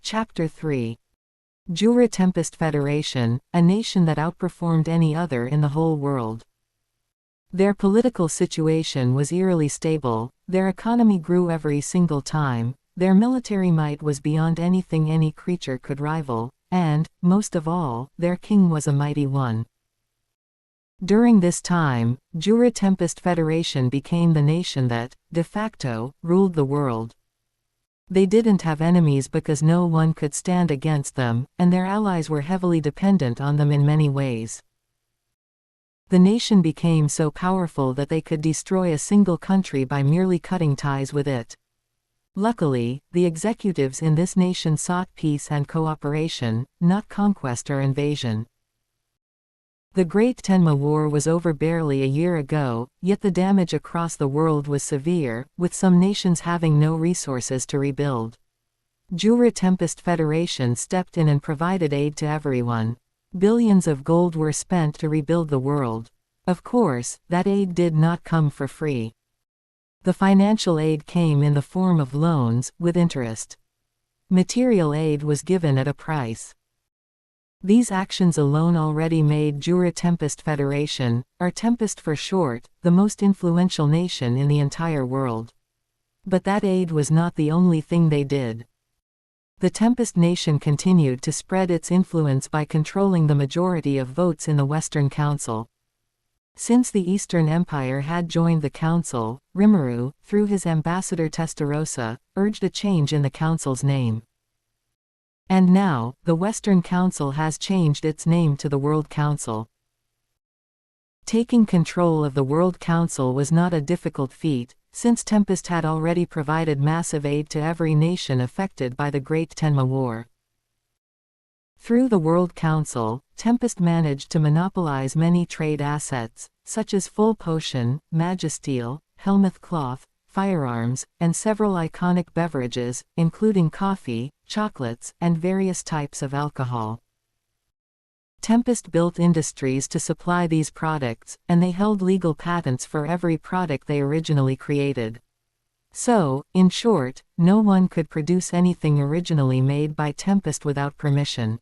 Chapter 3. Rimurutempest Federation, a nation that outperformed any other in the whole world. Their political situation was eerily stable, their economy grew every single time, their military might was beyond anything any creature could rival, and, most of all, their king was a mighty one. During this time, Rimurutempest Federation became the nation that, de facto, ruled the world. They didn't have enemies because no one could stand against them, and their allies were heavily dependent on them in many ways. The nation became so powerful that they could destroy a single country by merely cutting ties with it. Luckily, the executives in this nation sought peace and cooperation, not conquest or invasion. The Great Tenma War was over barely a year ago, yet the damage across the world was severe, with some nations having no resources to rebuild. Rimurutempest Federation stepped in and provided aid to everyone. Billions of gold were spent to rebuild the world. Of course, that aid did not come for free. The financial aid came in the form of loans, with interest. Material aid was given at a price. These actions alone already made Rimurutempest Federation, or Tempest for short, the most influential nation in the entire world. But that aid was not the only thing they did. The Tempest nation continued to spread its influence by controlling the majority of votes in the Western Council. Since the Eastern Empire had joined the Council, Rimuru, through his ambassador Testarossa, urged a change in the Council's name. And now, the Western Council has changed its name to the World Council. Taking control of the World Council was not a difficult feat, since Tempest had already provided massive aid to every nation affected by the Great Tenma War. Through the World Council, Tempest managed to monopolize many trade assets, such as full potion, magisteel, helmuth cloth, firearms, and several iconic beverages, including coffee, chocolates, and various types of alcohol. Tempest built industries to supply these products, and they held legal patents for every product they originally created. So, in short, no one could produce anything originally made by Tempest without permission.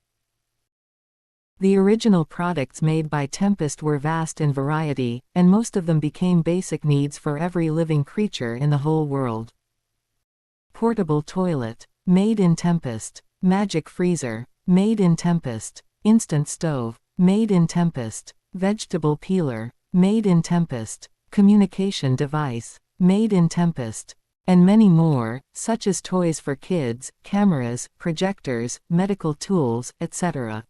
The original products made by Tempest were vast in variety, and most of them became basic needs for every living creature in the whole world. Portable toilet, made in Tempest. Magic freezer, made in Tempest. Instant stove, made in Tempest. Vegetable peeler, made in Tempest. Communication device, made in Tempest. And many more, such as toys for kids, cameras, projectors, medical tools, etc.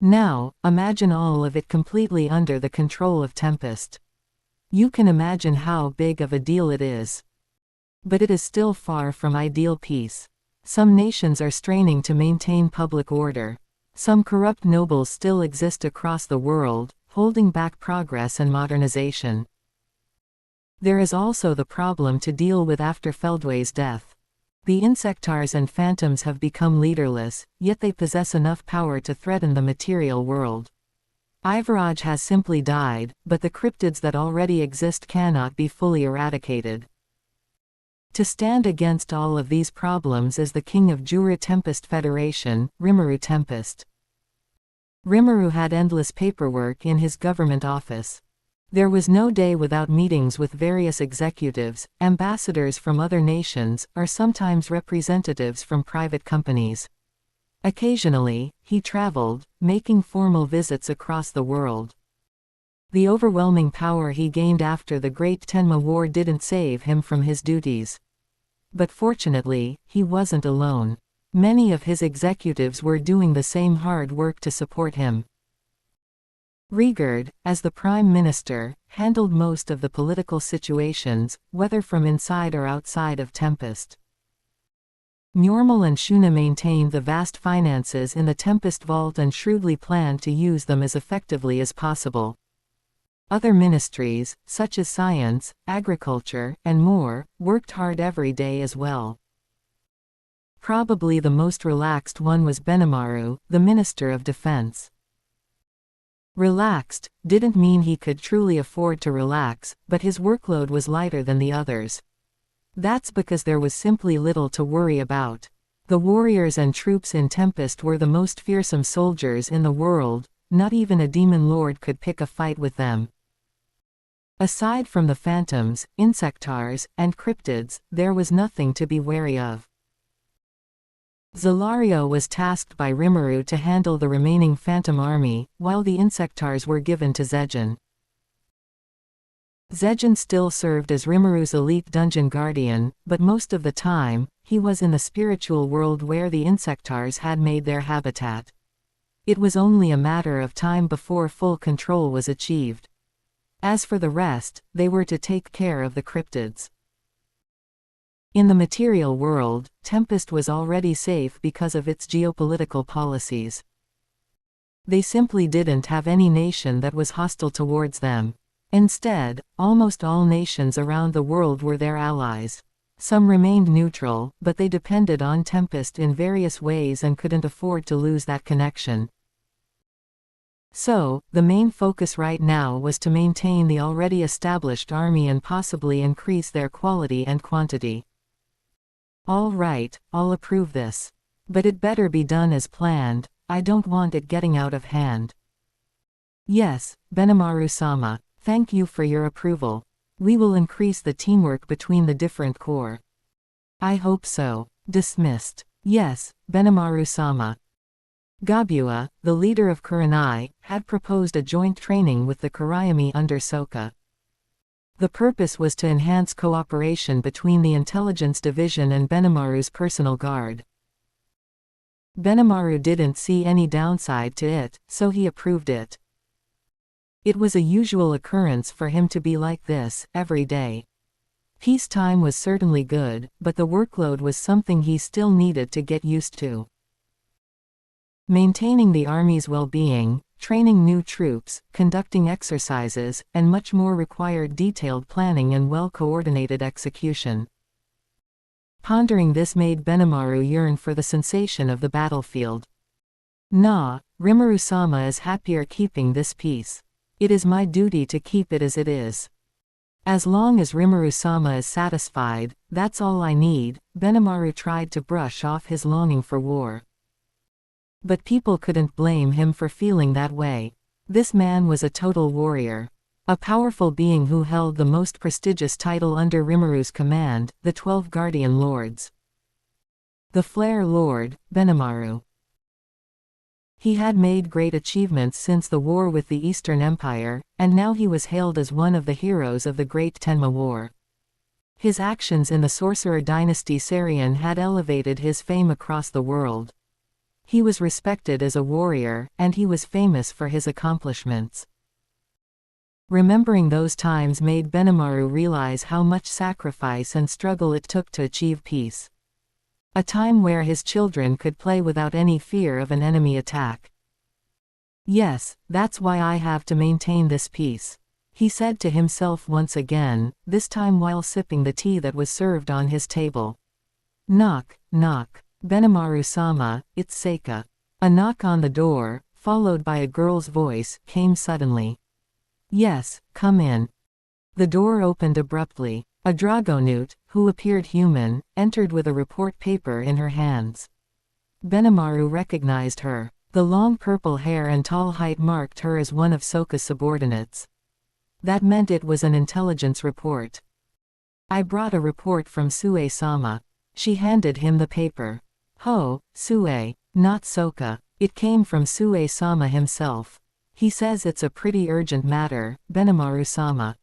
Now, imagine all of it completely under the control of Tempest. You can imagine how big of a deal it is. But it is still far from ideal peace. Some nations are straining to maintain public order. Some corrupt nobles still exist across the world, holding back progress and modernization. There is also the problem to deal with after Feldway's death. The Insectars and Phantoms have become leaderless, yet they possess enough power to threaten the material world. Ivaraj has simply died, but the cryptids that already exist cannot be fully eradicated. To stand against all of these problems is the king of Rimurutempest Federation, Rimurutempest. Rimuru had endless paperwork in his government office. There was no day without meetings with various executives, ambassadors from other nations, or sometimes representatives from private companies. Occasionally, he traveled, making formal visits across the world. The overwhelming power he gained after the Great Tenma War didn't save him from his duties. But fortunately, he wasn't alone. Many of his executives were doing the same hard work to support him. Rigurd, as the Prime Minister, handled most of the political situations, whether from inside or outside of Tempest. Njormul and Shuna maintained the vast finances in the Tempest Vault and shrewdly planned to use them as effectively as possible. Other ministries, such as science, agriculture, and more, worked hard every day as well. Probably the most relaxed one was Benimaru, the Minister of Defense. Relaxed didn't mean he could truly afford to relax, but his workload was lighter than the others. That's because there was simply little to worry about. The warriors and troops in Tempest were the most fearsome soldiers in the world, not even a demon lord could pick a fight with them. Aside from the phantoms, insectars, and cryptids, there was nothing to be wary of. Zelario was tasked by Rimuru to handle the remaining phantom army, while the insectars were given to Zejin. Zejin still served as Rimuru's elite dungeon guardian, but most of the time, he was in the spiritual world where the insectars had made their habitat. It was only a matter of time before full control was achieved. As for the rest, they were to take care of the cryptids. In the material world, Tempest was already safe because of its geopolitical policies. They simply didn't have any nation that was hostile towards them. Instead, almost all nations around the world were their allies. Some remained neutral, but they depended on Tempest in various ways and couldn't afford to lose that connection. So, the main focus right now was to maintain the already established army and possibly increase their quality and quantity. All right, I'll approve this. But it better be done as planned, I don't want it getting out of hand. Yes, Benimaru-sama. Thank you for your approval. We will increase the teamwork between the different corps. I hope so. Dismissed. Yes, Benimaru-sama. Gabua, the leader of Kurenai, had proposed a joint training with the Kurayami under Soka. The purpose was to enhance cooperation between the Intelligence Division and Benimaru's personal guard. Benimaru didn't see any downside to it, so he approved it. It was a usual occurrence for him to be like this, every day. Peacetime was certainly good, but the workload was something he still needed to get used to. Maintaining the army's well-being, training new troops, conducting exercises, and much more required detailed planning and well-coordinated execution. Pondering this made Benimaru yearn for the sensation of the battlefield. Nah, Rimuru-sama is happier keeping this peace. It is my duty to keep it as it is. As long as Rimuru-sama is satisfied, that's all I need. Benimaru tried to brush off his longing for war. But people couldn't blame him for feeling that way. This man was a total warrior. A powerful being who held the most prestigious title under Rimuru's command, the 12 Guardian Lords. The Flare Lord, Benimaru. He had made great achievements since the war with the Eastern Empire, and now he was hailed as one of the heroes of the Great Tenma War. His actions in the Sorcerer Dynasty Sarian had elevated his fame across the world. He was respected as a warrior, and he was famous for his accomplishments. Remembering those times made Benimaru realize how much sacrifice and struggle it took to achieve peace. A time where his children could play without any fear of an enemy attack. Yes, that's why I have to maintain this peace, he said to himself once again, this time while sipping the tea that was served on his table. Knock, knock. Benimaru-sama, it's Seika. A knock on the door, followed by a girl's voice, came suddenly. Yes, come in. The door opened abruptly. A Dragonute, who appeared human, entered with a report paper in her hands. Benimaru recognized her. The long purple hair and tall height marked her as one of Soka's subordinates. That meant it was an intelligence report. I brought a report from Sue-sama. She handed him the paper. Ho, Sue, not Soka. It came from Sue-sama himself. He says it's a pretty urgent matter, Benimaru-sama.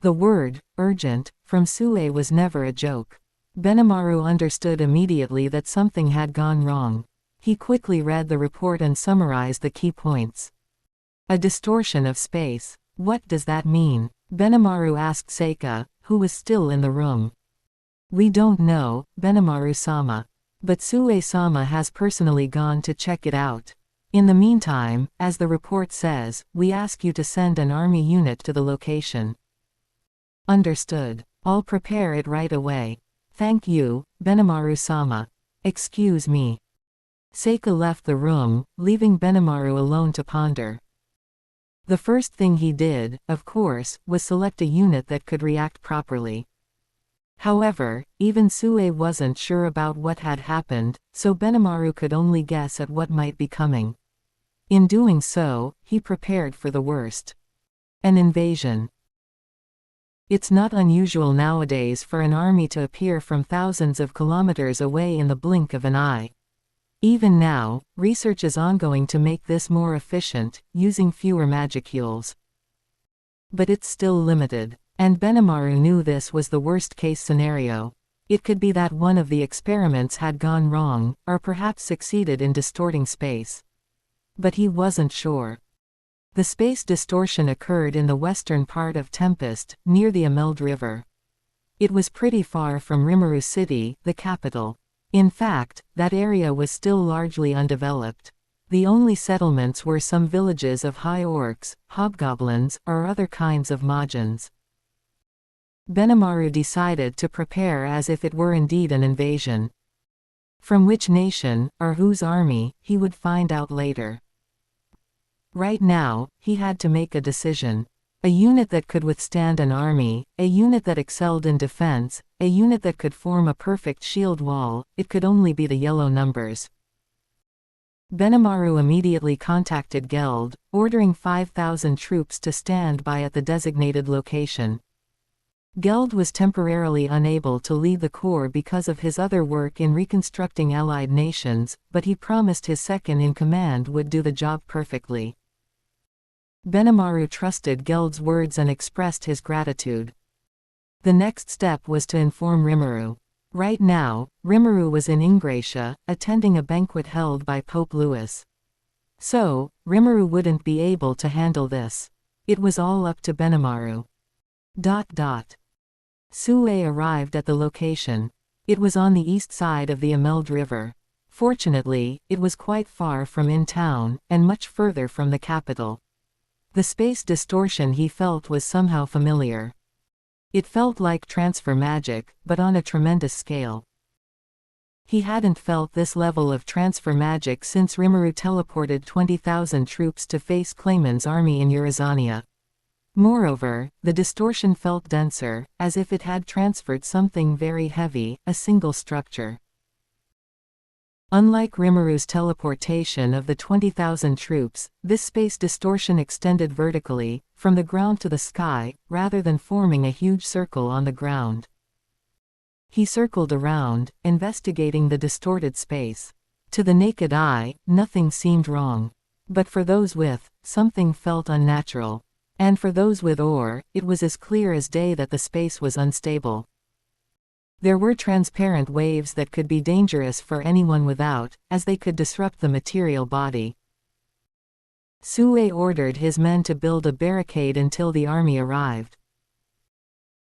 The word, urgent, from Sue was never a joke. Benimaru understood immediately that something had gone wrong. He quickly read the report and summarized the key points. A distortion of space. What does that mean? Benimaru asked Seika, who was still in the room. We don't know, Benimaru-sama. But Sue-sama has personally gone to check it out. In the meantime, as the report says, we ask you to send an army unit to the location. Understood. I'll prepare it right away. Thank you, Benimaru-sama. Excuse me. Seika left the room, leaving Benimaru alone to ponder. The first thing he did, of course, was select a unit that could react properly. However, even Sue wasn't sure about what had happened, so Benimaru could only guess at what might be coming. In doing so, he prepared for the worst. An invasion. It's not unusual nowadays for an army to appear from thousands of kilometers away in the blink of an eye. Even now, research is ongoing to make this more efficient, using fewer magicules. But it's still limited. And Benimaru knew this was the worst-case scenario. It could be that one of the experiments had gone wrong, or perhaps succeeded in distorting space. But he wasn't sure. The space distortion occurred in the western part of Tempest, near the Ameld River. It was pretty far from Rimuru City, the capital. In fact, that area was still largely undeveloped. The only settlements were some villages of high orcs, hobgoblins, or other kinds of Majins. Benimaru decided to prepare as if it were indeed an invasion. From which nation, or whose army, he would find out later. Right now, he had to make a decision. A unit that could withstand an army, a unit that excelled in defense, a unit that could form a perfect shield wall. It could only be the yellow numbers. Benimaru immediately contacted Geld, ordering 5,000 troops to stand by at the designated location. Geld was temporarily unable to lead the corps because of his other work in reconstructing allied nations, but he promised his second-in-command would do the job perfectly. Benimaru trusted Geld's words and expressed his gratitude. The next step was to inform Rimuru. Right now, Rimuru was in Ingratia, attending a banquet held by Pope Louis. So, Rimuru wouldn't be able to handle this. It was all up to Benimaru. Sue arrived at the location. It was on the east side of the Ameld River. Fortunately, it was quite far from in town, and much further from the capital. The space distortion he felt was somehow familiar. It felt like transfer magic, but on a tremendous scale. He hadn't felt this level of transfer magic since Rimuru teleported 20,000 troops to face Clayman's army in Eurazania. Moreover, the distortion felt denser, as if it had transferred something very heavy, a single structure. Unlike Rimuru's teleportation of the 20,000 troops, this space distortion extended vertically, from the ground to the sky, rather than forming a huge circle on the ground. He circled around, investigating the distorted space. To the naked eye, nothing seemed wrong. But for those with, something felt unnatural. And for those with ore, it was as clear as day that the space was unstable. There were transparent waves that could be dangerous for anyone without, as they could disrupt the material body. Sue ordered his men to build a barricade until the army arrived.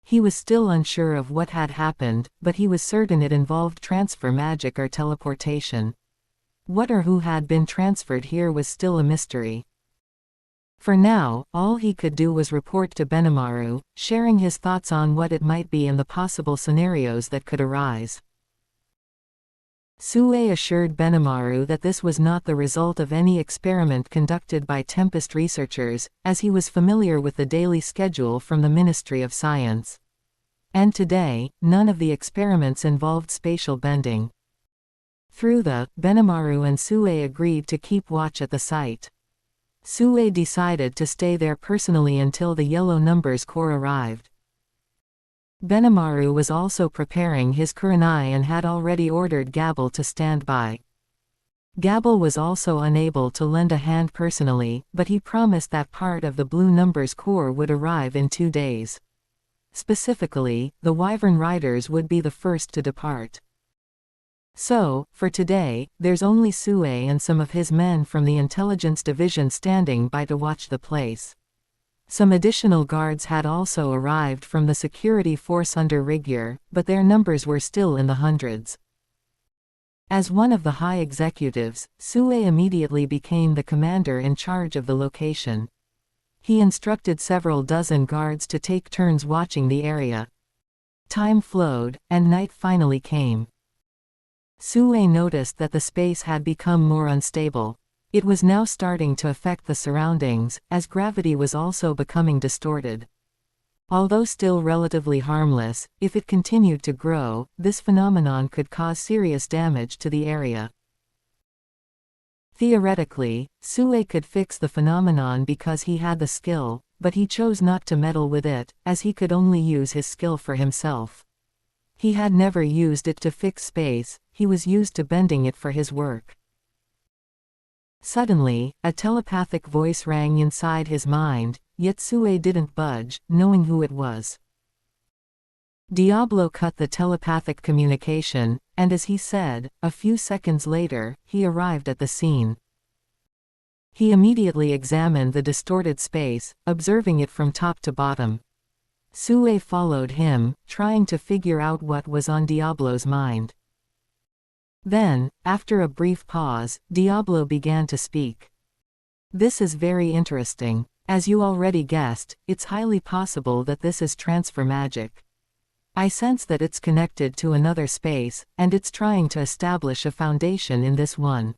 He was still unsure of what had happened, but he was certain it involved transfer magic or teleportation. What or who had been transferred here was still a mystery. For now, all he could do was report to Benimaru, sharing his thoughts on what it might be and the possible scenarios that could arise. Sue assured Benimaru that this was not the result of any experiment conducted by Tempest researchers, as he was familiar with the daily schedule from the Ministry of Science. And today, none of the experiments involved spatial bending. Benimaru and Sue agreed to keep watch at the site. Sue decided to stay there personally until the Yellow Numbers Corps arrived. Benimaru was also preparing his kurenai and had already ordered Gabel to stand by. Gabel was also unable to lend a hand personally, but he promised that part of the Blue Numbers Corps would arrive in 2 days. Specifically, the Wyvern Riders would be the first to depart. So, for today, there's only Sue and some of his men from the Intelligence Division standing by to watch the place. Some additional guards had also arrived from the security force under Rigyur, but their numbers were still in the hundreds. As one of the high executives, Sue immediately became the commander in charge of the location. He instructed several dozen guards to take turns watching the area. Time flowed, and night finally came. Sue noticed that the space had become more unstable. It was now starting to affect the surroundings, as gravity was also becoming distorted. Although still relatively harmless, if it continued to grow, this phenomenon could cause serious damage to the area. Theoretically, Sue could fix the phenomenon because he had the skill, but he chose not to meddle with it, as he could only use his skill for himself. He had never used it to fix space, he was used to bending it for his work. Suddenly, a telepathic voice rang inside his mind, yet Sue didn't budge, knowing who it was. Diablo cut the telepathic communication, and as he said, a few seconds later, he arrived at the scene. He immediately examined the distorted space, observing it from top to bottom. Sue followed him, trying to figure out what was on Diablo's mind. Then, after a brief pause, Diablo began to speak. "This is very interesting. As you already guessed, it's highly possible that this is transfer magic. I sense that it's connected to another space, and it's trying to establish a foundation in this one.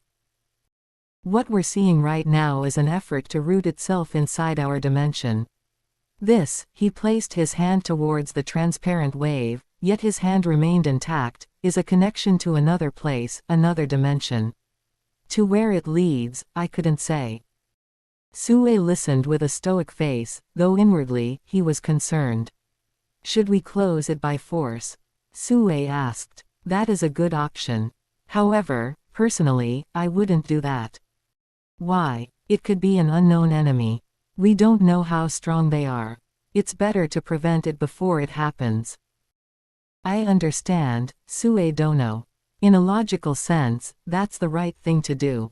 What we're seeing right now is an effort to root itself inside our dimension. This," he placed his hand towards the transparent wave, yet his hand remained intact, "is a connection to another place, another dimension. To where it leads, I couldn't say." Sue listened with a stoic face, though inwardly, he was concerned. "Should we close it by force?" Sue asked. "That is a good option. However, personally, I wouldn't do that." "Why? It could be an unknown enemy. We don't know how strong they are. It's better to prevent it before it happens." "I understand, Sue Dono. In a logical sense, that's the right thing to do.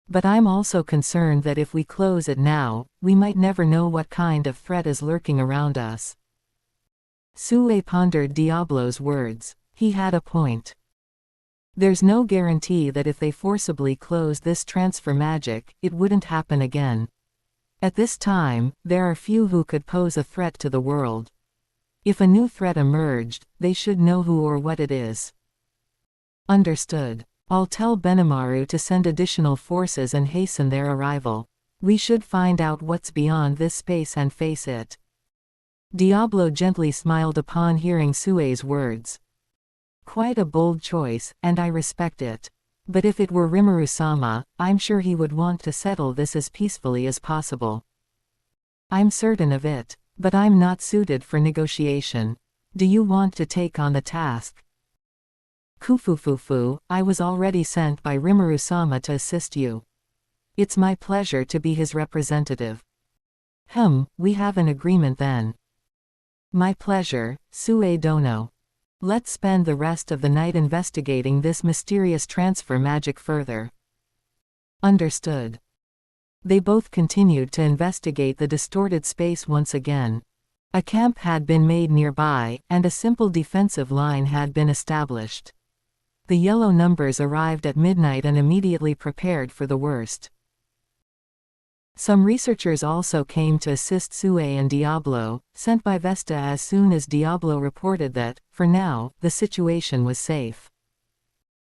But I'm also concerned that if we close it now, we might never know what kind of threat is lurking around us." Sue pondered Diablo's words. He had a point. There's no guarantee that if they forcibly close this transfer magic, it wouldn't happen again. At this time, there are few who could pose a threat to the world. If a new threat emerged, they should know who or what it is. "Understood. I'll tell Benimaru to send additional forces and hasten their arrival. We should find out what's beyond this space and face it." Diablo gently smiled upon hearing Sue's words. "Quite a bold choice, and I respect it. But if it were Rimuru-sama, I'm sure he would want to settle this as peacefully as possible." "I'm certain of it, but I'm not suited for negotiation. Do you want to take on the task?" "Kufufufu, I was already sent by Rimuru-sama to assist you. It's my pleasure to be his representative." We have an agreement then." "My pleasure, Sue Dono. Let's spend the rest of the night investigating this mysterious transfer magic further." "Understood." They both continued to investigate the distorted space once again. A camp had been made nearby, and a simple defensive line had been established. The yellow numbers arrived at midnight and immediately prepared for the worst. Some researchers also came to assist Sue and Diablo, sent by Vesta as soon as Diablo reported that, for now, the situation was safe.